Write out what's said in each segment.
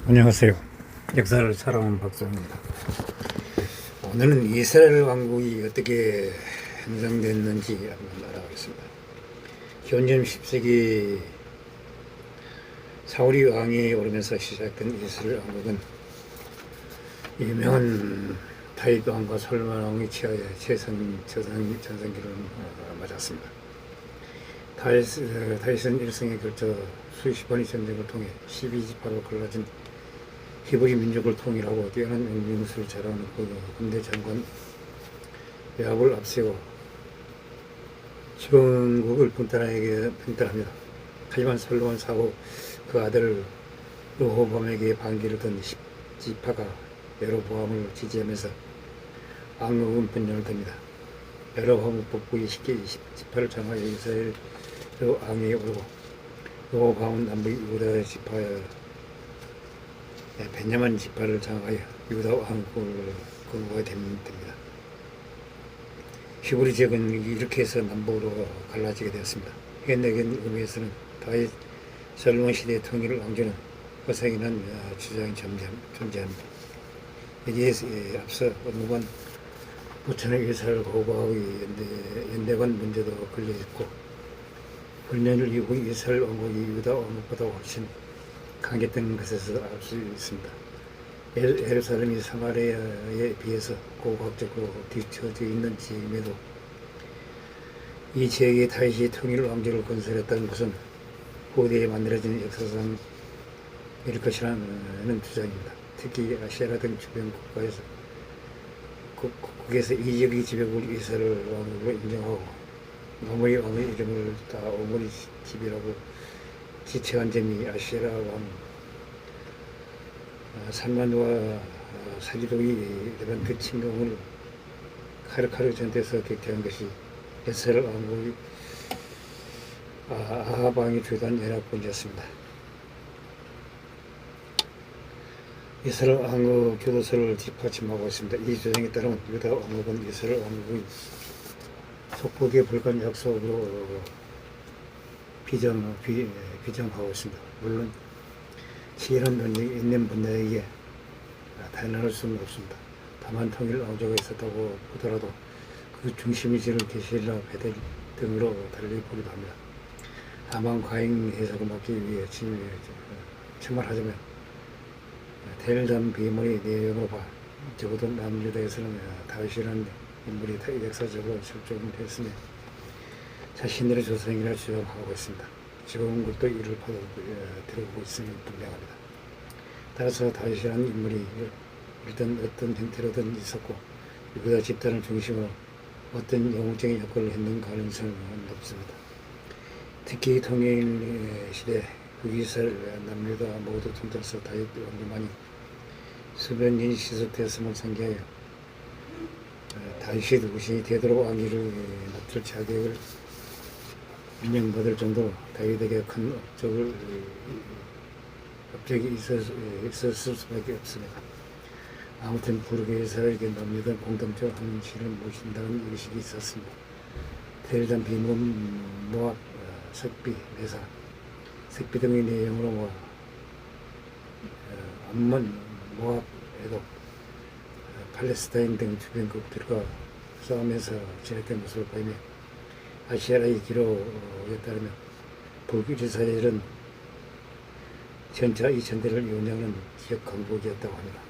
안녕하세요. 역사를 살아온 박사입니다. 오늘은 이스라엘 왕국이 어떻게 형성됐는지 한번 알아보겠습니다. 현재 10세기 사울이 왕이 오르면서 시작된 이스라엘 왕국은 유명한 다윗 왕과 솔로몬 왕의 치하에 전성기를 맞았습니다. 다윗은 일생에 걸쳐 수십 번의 전쟁을 통해 12지파로 갈라진 히브리 민족을 통일하고 뛰어난 용병술을 자랑하는 그 군대 장관 요압을 앞세워 지방국을 분단합니다. 하지만 솔로몬 사후 그 아들 르호보암에게 반기를 든 10지파가 여로보암을 지지하면서 왕국은 분열을 듭니다. 여로보암은 북부의 10지파를 장하여 이스라엘 왕위에 오르고 르호보암은 남부 유다 지파에 베냐민 지파를 장악하여 유다 왕국을 건국하게 됩니다. 히브리 지역은 이렇게 해서 남북으로 갈라지게 되었습니다. 현대적인 의미에서는 다윗 솔로몬 시대의 통일 왕조는 허생이라는 주장이 존재합니다. 여기에 앞서 언급한 부천의 이스라엘 고국하고의 연대관 문제도 걸려있고, 불멸 이후 이스라엘 왕국이 유다 왕국보다 훨씬 강했던 것에서 알 수 있습니다. 예루살렘이 사마리아에 비해서 고고학적으로 뒤처져 있는 지역임에도 이 지역에 다윗이 통일 왕조를 건설했다는 것은 후대에 만들어진 역사상 일 것이라는 주장입니다. 특히 아시아 등 주변 국가에서 이 지역의 지배국을 이스라엘 왕국으로 인정하고 오므리 왕의 이름을 다 오므리 집이라고 지칭한 점이 아시라 왕 살만과 사리독이 레반트 침공을 카르카르 전투에서 격퇴한 것이 이스라엘 왕국의 아합 왕이 주도한 연합군이었습니다. 이스라엘 왕국 교도소를 뒷받침하고 있습니다. 이 주장에 따르면 유다 왕국은 이스라엘 왕국의 속복에 불과한 약속으로 비정하고 있습니다. 물론 치열한 논쟁이 있는 분들에게 단언할 수는 없습니다. 다만 통일 왕조가 있었다고 보더라도 그 중심이 지를 게실라 베델 등으로 달리 보기도 합니다. 다만 과잉 해석을 막기 위해 첨언하자면 텔담 비문의 내용으로 봐 적어도 남유다에서는 다윗이라는 인물이 역사적으로 설정됐으며 자신들의 조상이라 주장하고 있습니다. 지금국도 이를 들어오고 있음이 분명합니다. 따라서 다윗이라는 인물이 일단 어떤 형태로든 있었고 유다 집단을 중심으로 어떤 영웅적인 역할을 했는 가능성은 높습니다. 특히 통일 시대 북이스라엘 남유다 모두 통틀어서 다윗 왕조만이 수백 년이 지속되었음을 상기하여 다윗이 누구시 되도록 왕위를 맡을 자격을 인정받을 정도로 다윗에게 큰 업적이 있었을 수밖에 없습니다. 아무튼 부르게 이스라엘에게 남유다 공동적 황실을 모신다는 의식이 있었습니다. 텔담 비문 모압 석비 메사 석비 등의 내용으로 암몬 모압 에돔 팔레스타인 등 주변국들과 싸우면서 지냈던 모습을 보이며 아시아의 기록에 따르면 북이스라엘은 전차 2000대를 운영하는 지역 강국이었다고 합니다.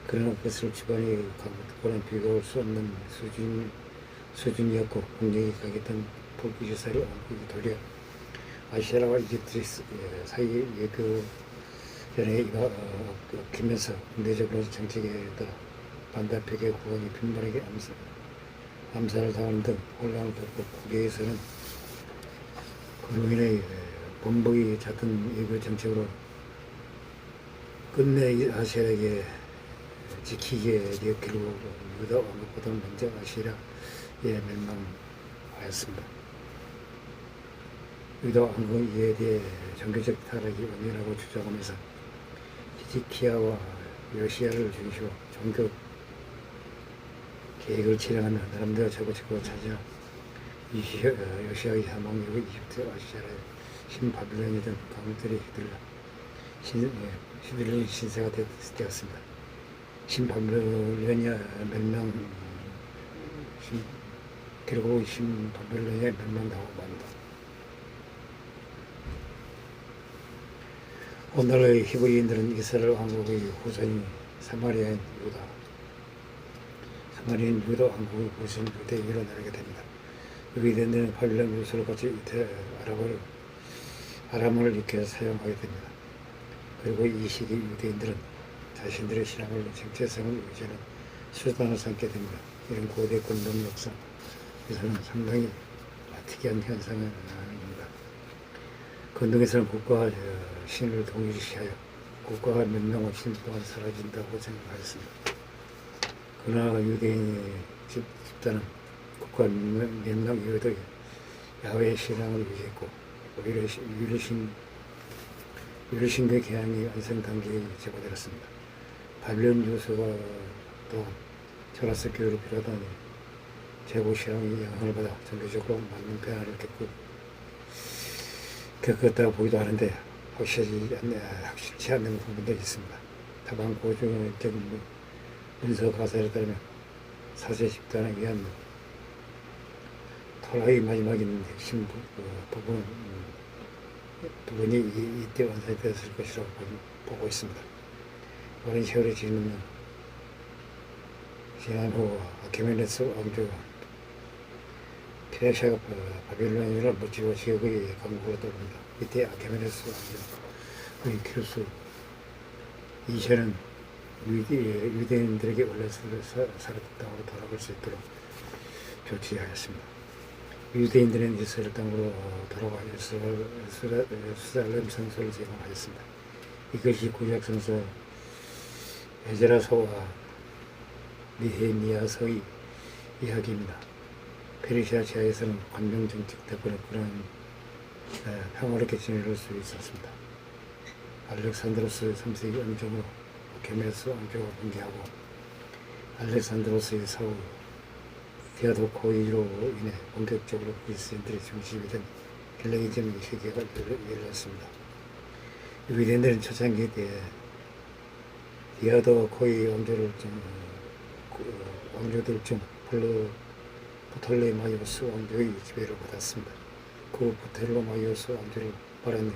그러나 그것을 주변의 강국과는 비교할 수 없는 수준이었고 공격이 강했던 북이스라엘 왕국이 도리어 아시아와 이집트 사이의 예교전에 얽히면서 군대적으로 정책에다 반대표의 국왕이 빈번하게 암살을 당하는 등 혼란을 겪고 국외에서는 그로 인해 본복이 잦은 예교 정책으로 끝내 아시아에게 지키게 되었기로 유다 왕국보다 먼저 아시아에 멸망하였습니다. 유다 왕국은 이에 대해 종교적 타락이 원인이라고 주장하면서 히지키야와 요시야를 중시로 종교 계획을 실행하며 나름대로 자고치고 찾아 요시야의 사망 이후 이집트 아시아의 신바빌로니 등 강들이 휘둘러 11년이 신세가 되었습니다. 신바벨로니아 멸망, 결국 신바벨로니아 멸망당하고 맙니다. 오늘의 히브리인들은 이스라엘 왕국의 후손이 사마리아인 유다 왕국의 후손 유대인으로 나르게 됩니다. 유대인들은 바빌론 요소를 같이 유대 아람어를 익혀 사용하게 됩니다. 그리고 이 시기 유대인들은 자신들의 신앙을 정체성을 의지하는 수단을 삼게 됩니다. 이런 고대 근동 역사에서는 상당히 특이한 현상입니다. 근동에서는 국가와 신을 동일시하여 국가가 몇 명 없이 동안 사라진다고 생각하였습니다. 그러나 유대인의 집단은 국가 몇 명 이외에도 야훼의 신앙을 유지했고 오히려 유리신교의 개항이 완성 단계에 제거되었습니다. 바빌론 요소가 또한 저라스 교회를 비롯한 제국 신앙의 영향을 받아 전교적으로 많은 변화를 겪었다고 보기도 하는데 확실치 않는 부분도 있습니다. 다만 고조적인 문서 가사에 따르면 사제 집단에 의한 토라의 마지막인 핵심 부분이 이때 완성되었을 것이라고 보고 있습니다. 오랜 세월이 지난 후 아케메네스 왕조가 페르시아가 바빌로니아를 무찌고 지역의 강국으로 떠납니다. 이때 아케메네스 왕조의 키루스 2세는 유대인들에게 원래 살았던 땅으로 돌아갈 수 있도록 조치하였습니다. 유대인들은 이스라엘 땅으로 돌아가 예루살렘 성소를 제공하였습니다. 이것이 구약 성서 에스라서와 느헤미야서의 이야기입니다. 페르시아 지하에서는 관명 정책 덕분에 그런 평화롭게 지낼 수 있었습니다. 알렉산드로스 3세기 왕정으로 아케메네스 왕조가 붕괴하고 알렉산드로스의 사후 디아도코이로 인해 본격적으로 그리스인들의 중심이 된 헬레니즘의 세계가 열렸습니다. 유대인들은 초창기 때 디아도코이 왕조들 중 프톨레마이오스 왕조의 지배를 받았습니다. 그 프톨레마이오스 왕조를 말하는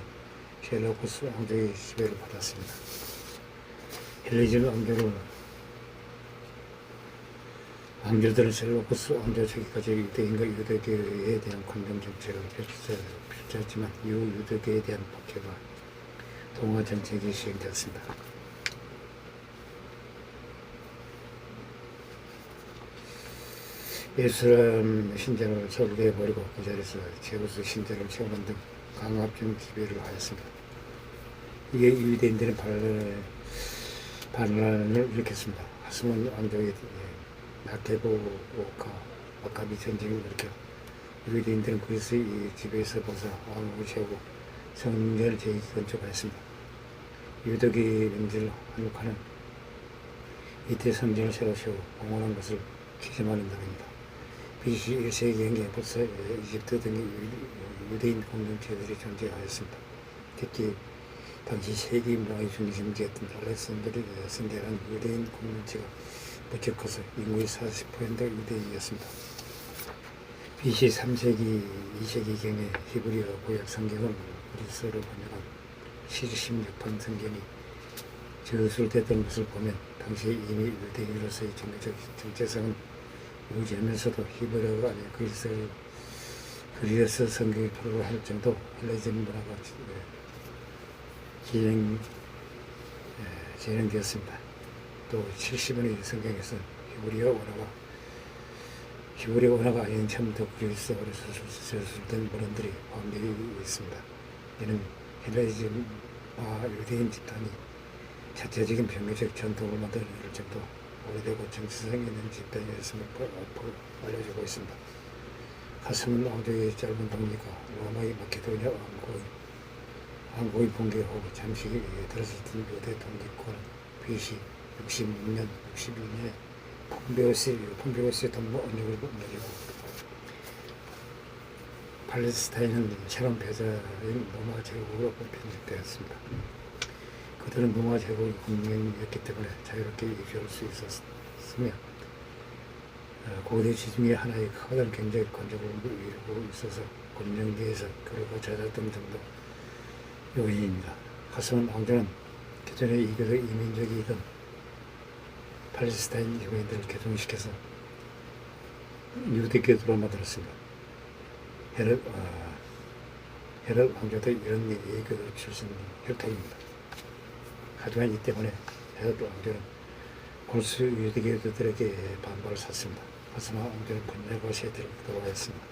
셀레우코스 왕조의 지배를 받았습니다. 헬레니즘 왕조들은 셀레우코스 왕조 초기까지 유대인과 유대교에 대한 관병 정책을 펼쳤지만 이후 유대교에 대한 박해가 동화 정책이 시행되었습니다. 예루살렘 신전을 설계해버리고 그 자리에서 제우스 신전을 세우는 등 강압적 지배를 하였습니다. 이게 유대인들의 반란을 일으켰습니다. 하스몬 왕조의 나케보오카 마카비 전쟁을 일으켜 유대인들은 그리스의 지배에서 벗어 왕국을 세우고 성전을 재건축하였습니다. 유덕의 명절 한국화는 이때 성전을 새로 세우고 봉헌한 것을 기념하는 날입니다. BC 1세기경에 벌써 이집트 등의 유대인 공동체들이 존재하였습니다. 특히 당시 세계 문화의 중심지였던 알렉산드리아 성대한 유대인 공동체가 무척 커서 인구의 40% 유대인이었습니다. BC 3세기, 2세기경에 히브리어 구약 성경을 그리스어로 번역한 76편 성경이 저술됐던 것을 보면 당시 이미 유대인으로서의 정치적 정체성은 유지하면서도 히브리어가 아닌 그리스어 성경이 표를 할 정도 헬레니즘 문화가 진행되었습니다. 또 70원의 성경에서 히브리어 원어가 아닌 처음부터 그리스어로 서술된 문헌들이 포함되어 있습니다. 이는 헬레니즘과 유대인 집단이 자체적인 병교적 전통을 만들어낼 정도 오래되고 정체성 있는 집단이었음을 알려주고 있습니다. 하스몬 왕조의 짧은 독립과 로마의 마케도니아 왕국의 붕괴 후 잠시 들어섰던 유대 독립군은 BC 66년, 62년에 폼베오스의 동무 언역을 무너지고 팔레스타인은 새로운 패자인 로마 제국으로 편집되었습니다. 그들은 로마 제국의 국민이었기 때문에 자유롭게 이주할 수 있었으며 고대 지중해 하나의 커다란 경제적 관적을 이루고 있어서 권력계에서 그러고 잦았던 정도 요인입니다. 하스만 왕조는 기존의 이민족이던 팔레스타인 유대인들을 개종시켜서 유대교도로 만들었습니다. 헤롯 왕조도 이런 예교도 출신 혈통입니다. 하지만 이 때문에 헤롯 왕조는 골수 유대교도들에게 반발을 샀습니다. 하스만 왕조는 분열과 세태를 거부하였습니다.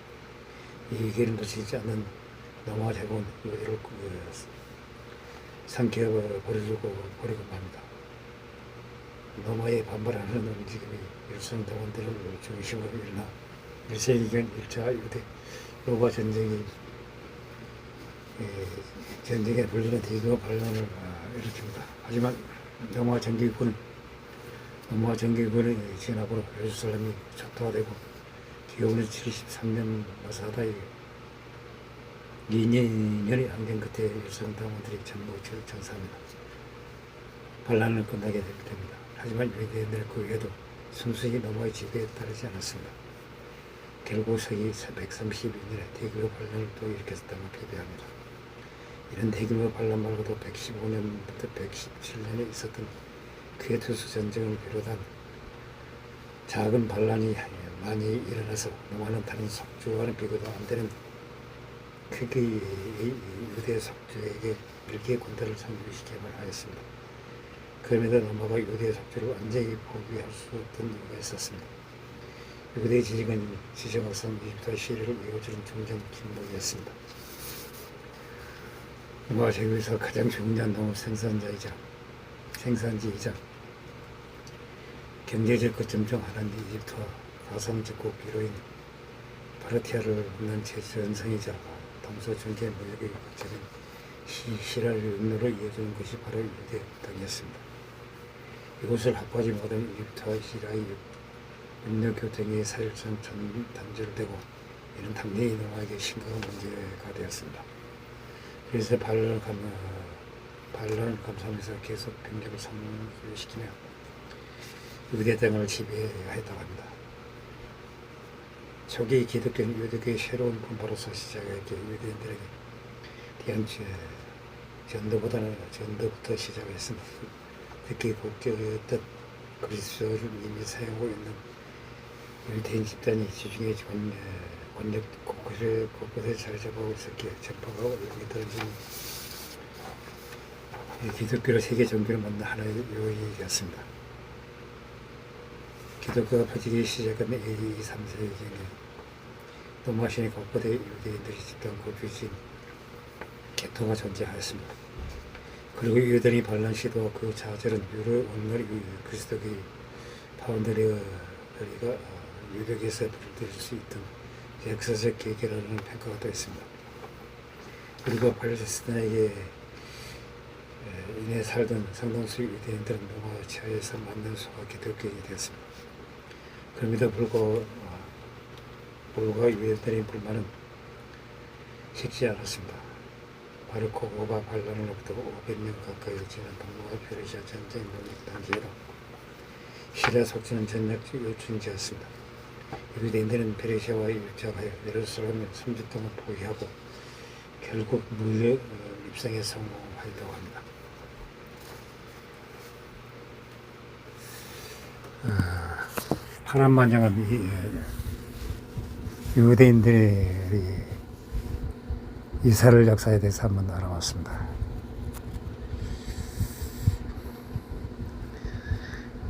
이 위기를 놓치지 않는 로마 제국은 유대를 삼켜버리고 맙니다. 로마에 반발하는 움직임이 일선당원들을 중심으로 일어나 1세기경 1차 유대 로마 전쟁에 불리는 대규모 반란을 일으킵니다. 하지만 로마 정기군의 진압으로 예루살렘이 초토화되고 기원은 73년 마사다의 2년이 안된 끝에 일선당원들이 전부 전사합니다. 반란을 끝나게 됩니다. 하지만 유대인들은 그 외에도 순수히 로마의 지배에 따르지 않았습니다. 결국 서기 132년에 대규모 반란을 또 일으켰다고 표대합니다. 이런 대규모 반란 말고도 115년부터 117년에 있었던 퀴에투스 전쟁을 비롯한 작은 반란이 많이 일어나서 로마는 다른 속주와는 비교도 안 되는 크기의 유대 속주에게 밀기의 군대를 상륙시켜만 하였습니다. 그럼에도 로마가 유대 속주를 완전히 포기할 수 없던 이유가 있었습니다. 유대 지정학상 이집트와 시리아를 이어주는 중견 침묵이었습니다. 로마 제국에서 가장 중요한 농업 생산지이자 경제적 거점 중 하나인 이집트와 가상적국 비로인 파르티아를 얻는 제전성이자 동서중계 무역의 거점인 시랄 육로를 이어주는 것이 바로 유대 땅이었습니다. 이곳을 확보하지 못한 이집트와 시리아의 육로 교통이 사실상 단절되고 이는 당내의 로마에게 심각한 문제가 되었습니다. 그래서 반란을 감수하면서 계속 병력을 상륙시키며 유대 땅을 지배했다고 합니다. 초기 기독교는 유대교의 새로운 분파로서 시작했기에 유대인들에게 대한 전도부터 시작했습니다. 특히 국교였던 그리스도를 이미 사용하고 있는 유대인 집단이 지중해 권력 곳곳에 자리 잡고 있었기에 전파가 올라오게 떨어진 기독교를 세계 종교로 만든 하나의 요인이었습니다. 기독교가 퍼지기 시작한 AD 3세기경에 로마 시내 곳곳에 유대인들이 집단 거주지 개토가 존재하였습니다. 그리고 유대인이 반란 시도와 그 좌절은 오늘날 그리스도의 파운드리가 유대교에서 부를 수 있던 역사적 계기라는 평가가 또 있습니다. 그리고 팔레스타인에게 인해 살던 상당수 유대인들은 로마 지하에서 만난 수가 기독교인이 되었습니다. 그럼에도 불구하고 유대인들의 불만은 식지 않았습니다. 바르코 오바 반란으로부터 500년 가까이 지난 동로와 페르시아 전쟁 독립 단계로 시리아 속주는 전략 요충지였습니다. 유대인들은 페르시아와 일작하여 예루살렘을 3주 동안 포위하고 결국 무역 입성에 성공하였다고 합니다. 파란만장한 유대인들의 이스라엘 역사에 대해서 한번 알아봤습니다.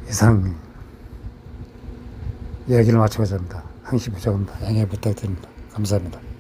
이상 이야기를 마치고자 합니다. 항시 부족합니다. 양해 부탁드립니다. 감사합니다.